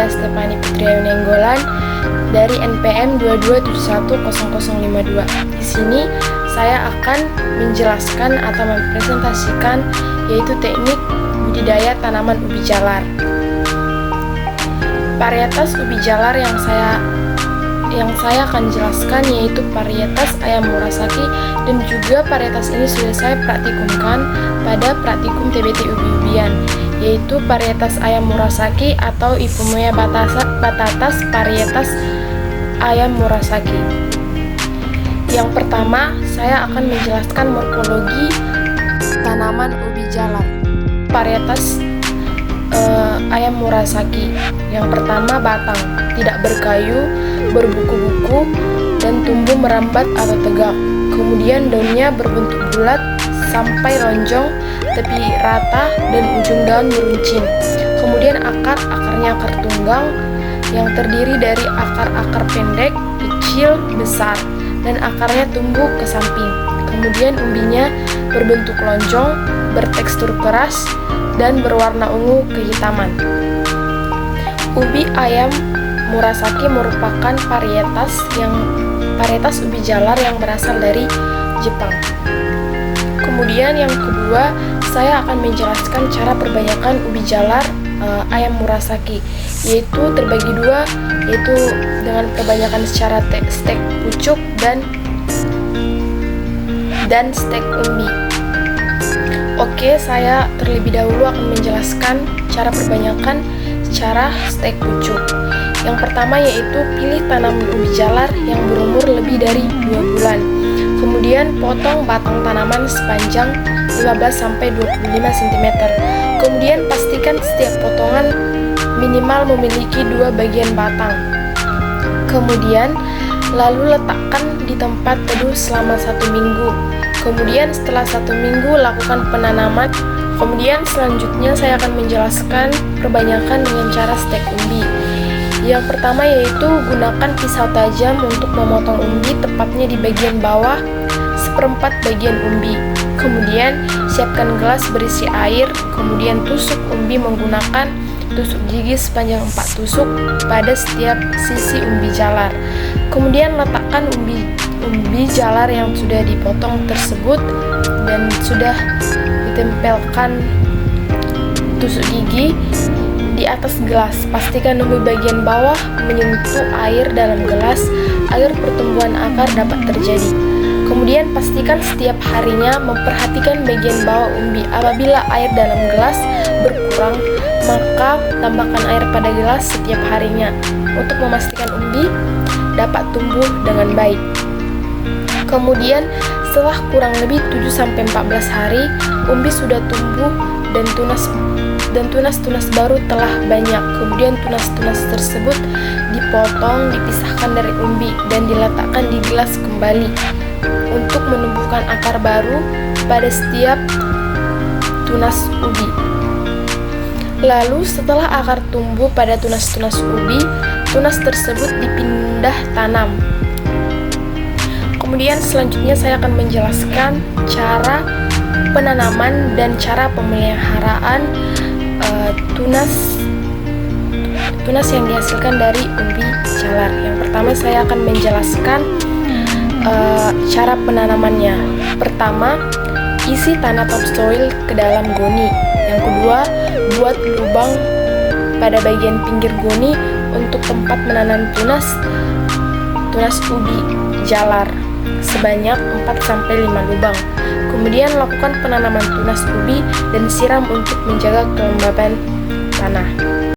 saya Stefani Fitriayu Nenggolan dari NPM 22710052. Di sini saya akan menjelaskan atau mempresentasikan yaitu teknik budidaya tanaman ubi jalar. Varietas ubi jalar yang saya akan jelaskan yaitu varietas ayam Murasaki, dan juga varietas ini sudah saya praktikumkan pada praktikum TBT ubi-ubian, yaitu varietas ayam Murasaki atau Ipomoea batatas varietas ayam Murasaki. Yang pertama, saya akan menjelaskan morfologi tanaman ubi jalar varietas ayam Murasaki. Yang pertama, batang, tidak berkayu, berbuku-buku, dan tumbuh merambat atau tegak. Kemudian daunnya berbentuk bulat sampai lonjong, tepi rata, dan ujung daun meruncing. Kemudian akarnya akar tunggang yang terdiri dari akar-akar pendek, kecil, besar, dan akarnya tumbuh ke samping. Kemudian umbinya berbentuk lonjong, bertekstur keras, dan berwarna ungu kehitaman. Ubi ayam Murasaki merupakan varietas ubi jalar yang berasal dari Jepang. Kemudian yang kedua, saya akan menjelaskan cara perbanyakan ubi jalar ayam Murasaki, yaitu terbagi dua, yaitu dengan perbanyakan secara stek pucuk dan stek umbi. Oke, saya terlebih dahulu akan menjelaskan cara perbanyakan secara stek pucuk. Yang pertama yaitu pilih tanaman ubi jalar yang berumur lebih dari 2 bulan. Kemudian potong batang tanaman sepanjang 15-25 cm. Kemudian pastikan setiap potongan minimal memiliki 2 bagian batang. Kemudian lalu letakkan di tempat teduh selama 1 minggu. Kemudian setelah 1 minggu lakukan penanaman. Kemudian selanjutnya saya akan menjelaskan perbanyakan dengan cara stek umbi. Yang pertama yaitu gunakan pisau tajam untuk memotong umbi tepatnya di bagian bawah 1/4 bagian umbi. Kemudian siapkan gelas berisi air. Kemudian tusuk umbi menggunakan tusuk gigi sepanjang 4 tusuk pada setiap sisi umbi jalar. Kemudian letakkan umbi jalar yang sudah dipotong tersebut dan sudah ditempelkan tusuk gigi di atas gelas. Pastikan umbi bagian bawah menyentuh air dalam gelas agar pertumbuhan akar dapat terjadi. Kemudian pastikan setiap harinya memperhatikan bagian bawah umbi. Apabila air dalam gelas berkurang, maka tambahkan air pada gelas setiap harinya untuk memastikan umbi dapat tumbuh dengan baik. Kemudian setelah kurang lebih 7-14 hari, umbi sudah tumbuh dan tunas-tunas baru telah banyak. Kemudian tunas-tunas tersebut dipotong, dipisahkan dari umbi dan diletakkan di gelas kembali untuk menumbuhkan akar baru pada setiap tunas ubi. Lalu setelah akar tumbuh pada tunas-tunas ubi, tunas tersebut dipindah tanam. Kemudian selanjutnya saya akan menjelaskan cara penanaman dan cara pemeliharaan tunas yang dihasilkan dari ubi jalar. Yang pertama saya akan menjelaskan cara penanamannya. Pertama, isi tanah topsoil ke dalam goni. Yang kedua, buat lubang pada bagian pinggir goni untuk tempat menanam tunas ubi jalar sebanyak 4-5 lubang. Kemudian lakukan penanaman tunas ubi dan siram untuk menjaga kelembaban tanah.